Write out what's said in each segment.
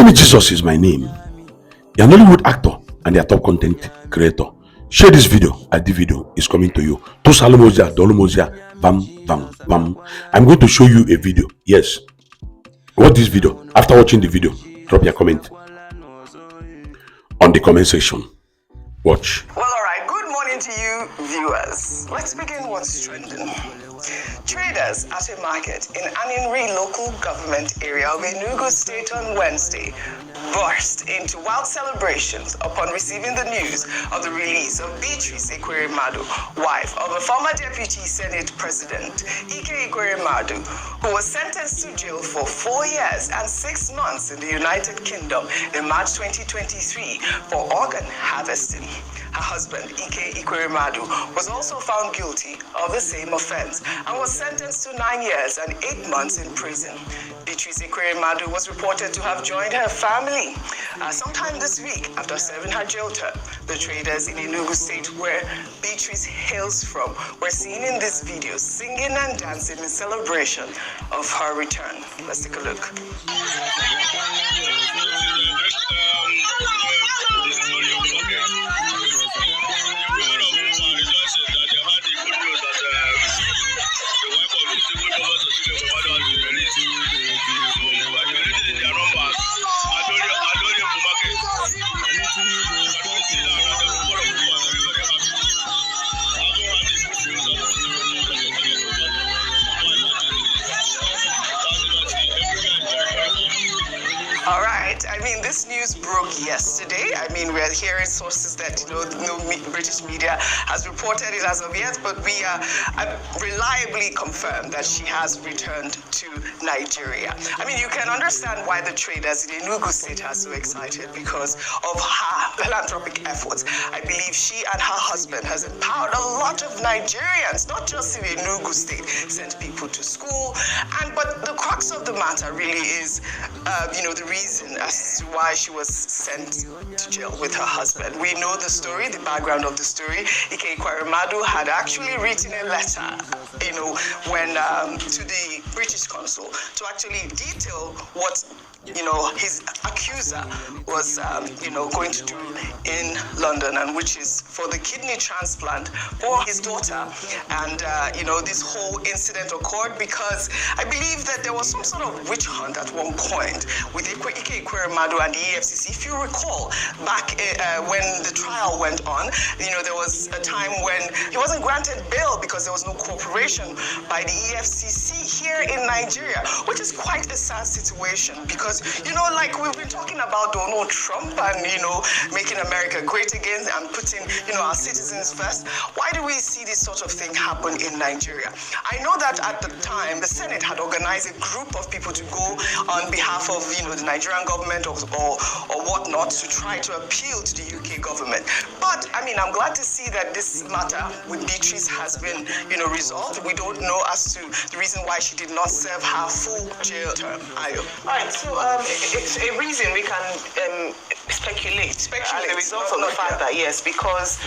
Ekweremadu'S is my name. You're an Hollywood actor and a top content creator. Share this video as the video is coming to you. Bam. I'm going to show you a video. Yes. Watch this video. After watching the video, drop your comment on the comment section. Watch. Well, all right. Good morning to you, viewers. Let's begin what's trending. Traders at a market in Aninri local government area of Enugu State on Wednesday burst into wild celebrations upon receiving the news of the release of Ekweremadu, wife of a former Deputy Senate President, Ekweremadu, who was sentenced to jail for 4 years and 6 months in the United Kingdom in March 2023 for organ harvesting. Her husband, Ekweremadu, was also found guilty of the same offense and was sentenced to 9 years and 8 months in prison. Ekweremadu was reported to have joined her family sometime this week after serving her jail term. The traders in Enugu State, where Beatrice hails from, were seen in this video singing and dancing in celebration of her return. Let's take a look. All right. I mean, this news broke yesterday. I mean, we're hearing sources that, no British media has reported it as of yet, but we reliably confirmed that she has returned to Nigeria. I mean, you can understand why the traders in Enugu State are so excited because of her philanthropic efforts. I believe she and her husband has empowered a lot of Nigerians, not just in Enugu State, sent people to school. But the crux of the matter really is, the reason as to why she was sent to jail with her husband. We know the story, the background of the story. Ekweremadu had actually written a letter, when to the British consul to actually detail what his accuser was, going to do in London, and which is for the kidney transplant for his daughter. And, this whole incident occurred because I believe that there was some sort of witch hunt at one point with Ekweremadu and the EFCC. If you recall, back when the trial went on, there was a time when he wasn't granted bail because there was no cooperation by the EFCC here in Nigeria, which is quite a sad situation because, like we've been talking about Donald Trump and, making America great again and putting, our citizens first. Why do we see this sort of thing happen in Nigeria? I know that at the time, the Senate had organized a group of people to go on behalf of, the Nigerian government or whatnot to try to appeal to the UK government. But, I mean, I'm glad to see that this matter with Beatrice has been, resolved. We don't know as to the reason why she did not serve her full jail term. Ayo. All right, so it's a reason we can speculate as a result of the fact that, yes, because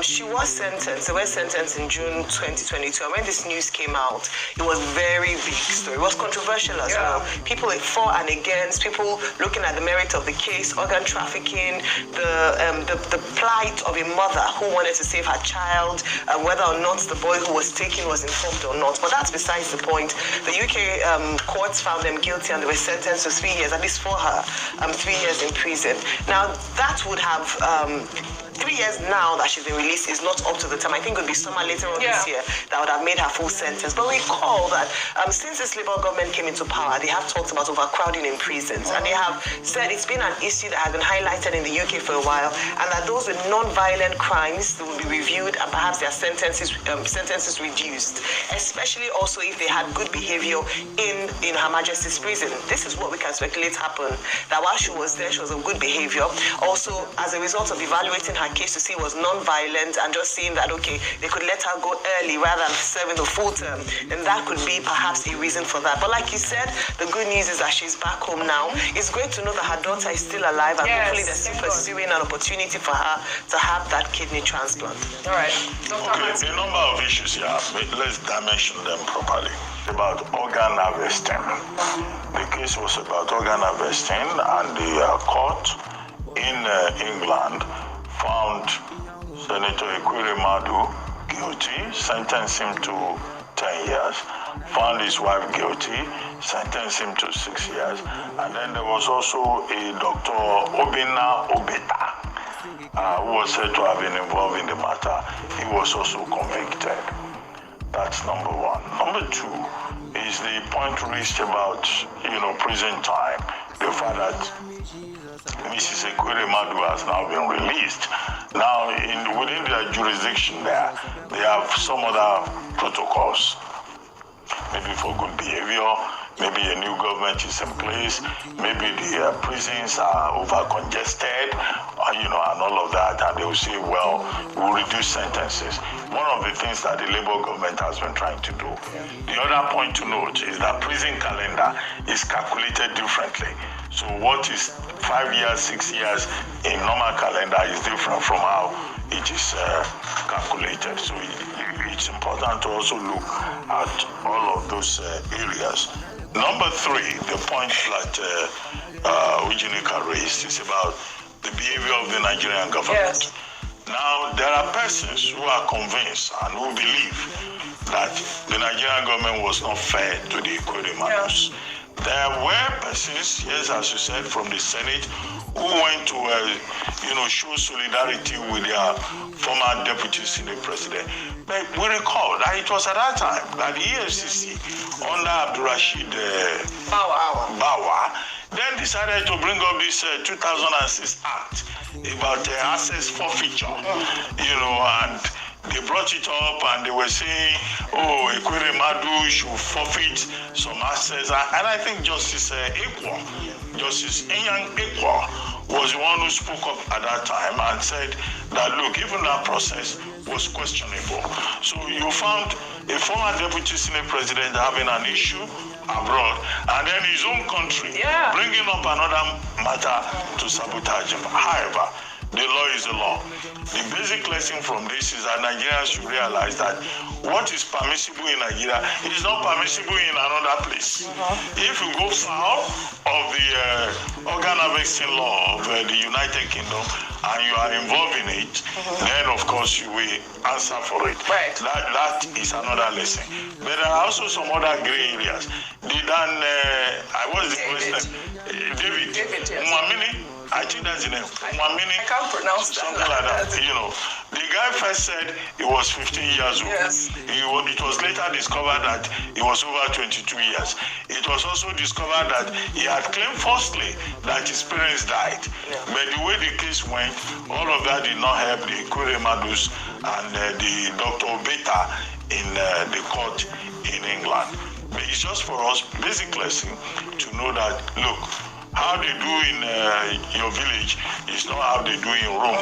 she was sentenced. They were sentenced in June 2022. And when this news came out, it was very big story. It was controversial as well. People for and against, people looking at the merit of the case, organ trafficking, the plight of a mother who wanted to save her child, whether or not the boy who was taken was informed or not. But that's besides the point. The UK courts found them guilty and they were sentenced to 3 years, at least for her, 3 years in prison. Now, that would have 3 years now that she's been released is not up to the time. I think it would be summer later on this year that would have made her full sentence. But recall that since this Labour government came into power, they have talked about overcrowding in prisons. And they have said it's been an issue that has been highlighted in the UK for a while, and that those with non-violent crimes will be reviewed and perhaps their sentences reduced, especially also if they had good behavior in Her Majesty's prison. This is what we can speculate happened, that while she was there, she was of good behavior. Also, as a result of evaluating her case to see it was non-violent and just seeing that, okay, they could let her go early rather than serving the full term, then that could be perhaps a reason for that. But like you said, the good news is that she's back home now. It's great to know that her daughter is still alive, and hopefully they're still pursuing an opportunity for her to have that kidney transplant. All right. Okay, a number of issues here. Let's dimension them properly. about organ harvesting. The case was about organ harvesting, and the court in England found Senator Ekweremadu guilty, sentenced him to 10 years, found his wife guilty, sentenced him to 6 years, and then there was also a Dr. Obinna Obeta, who was said to have been involved in the matter. He was also convicted. That's number one. Number two is the point reached about, prison time. The fact that Mrs. Ekweremadu has now been released. Now, within their jurisdiction there, they have some other protocols, maybe for good behavior, maybe a new government is in place, maybe the prisons are over congested, and all of that, and they will say, well, we'll reduce sentences. One of the things that the Labour government has been trying to do. The other point to note is that prison calendar is calculated differently. So what is 5 years, 6 years in normal calendar is different from how it is calculated. So it's important to also look at all of those areas. Number three, the point that Ujinika raised is about the behavior of the Nigerian government. Yes. Now, there are persons who are convinced and who believe that the Nigerian government was not fair to the Ekweremadu's. There were persons, yes, as you said, from the Senate who went to, show solidarity with their former deputy Senate president. But we recall that it was at that time that the EFCC, under Abdurrashid Bawa, then decided to bring up this 2006 Act about assets forfeiture, and they brought it up and they were saying, Ekweremadu should forfeit some assets. And I think Justice Justice Ekweremadu was the one who spoke up at that time and said that, look, even that process was questionable. So you found a former deputy Senate president having an issue abroad, and then his own country bringing up another matter to sabotage him. However, the law is the law. The basic lesson from this is that Nigerians should realize that what is permissible in Nigeria is not permissible in another place. If you go foul of the organ harvesting law of the United Kingdom and you are involved in it, then of course you will answer for it. Right. That is another lesson. But there are also some other gray areas. David, yes. Mwamini, I think that's the name. Mwamini. I can't pronounce that. Something like that. The guy first said he was 15 years old. Yes. It was later discovered that he was over 22 years. It was also discovered that he had claimed falsely that his parents died. Yeah. But the way the case went, all of that did not help the Ekweremadu's and the Dr. Obeta in the court in England. But it's just for us, basic lesson, to know that, look, how they do in your village is not how they do in Rome.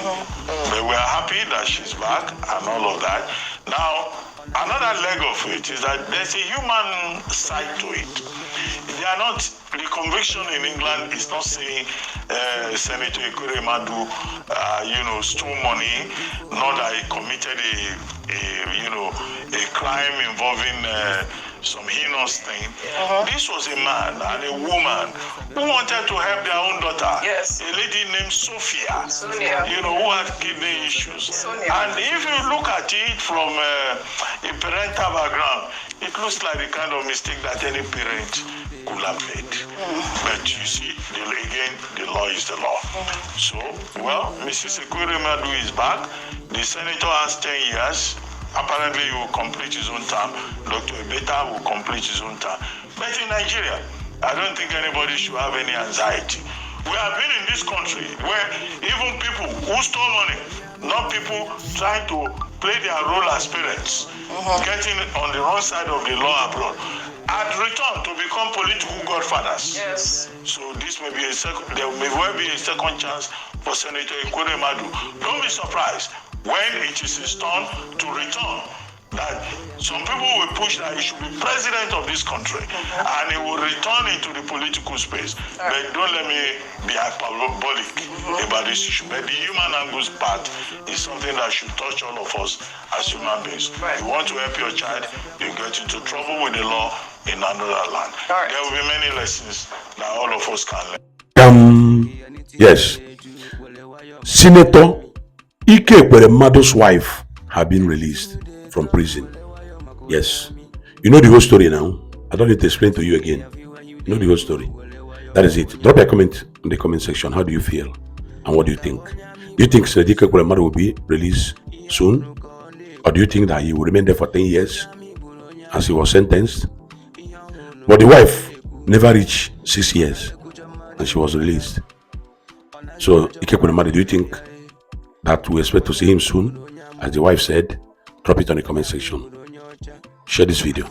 But we're happy that she's back and all of that. Now, another leg of it is that there's a human side to it. They are not, the conviction in England is not saying Senator Ekweremadu, stole money, not that he committed a crime involving some heinous thing. This was a man and a woman who wanted to help their own daughter. Yes. A lady named Sonia, who had kidney issues. Sonia. And if you look at it from a parental background, it looks like the kind of mistake that any parent could have made. But you see, again, the law is the law. So, Mrs. Ekweremadu is back. The senator has 10 years. Apparently, he will complete his own term. Dr. Obeta will complete his own term. But in Nigeria, I don't think anybody should have any anxiety. We have been in this country where even people who stole money, not people trying to play their role as parents, getting on the wrong side of the law abroad, had returned to become political godfathers. Yes. So this may be there may well be a second chance for Senator Ekweremadu. Don't be surprised when it is his turn to return that some people will push that he should be president of this country and he will return into the political space. But don't let me be hyperbolic about this issue. But the human angles part is something that should touch all of us as human beings. You want to help your child, you get into trouble with the law in another land. There will be many lessons that all of us can learn. Yes. Senator Ekweremadu'S wife have been released from prison. Yes. You know the whole story now. I don't need to explain to you again. You know the whole story. That is it. Drop a comment in the comment section. How do you feel? And what do you think? Do you think Senator Ekweremadu will be released soon? Or do you think that he will remain there for 10 years as he was sentenced? But the wife never reached 6 years and she was released. So, Ekweremadu, do you think that we expect to see him soon? As the wife said, drop it on the comment section. Share this video.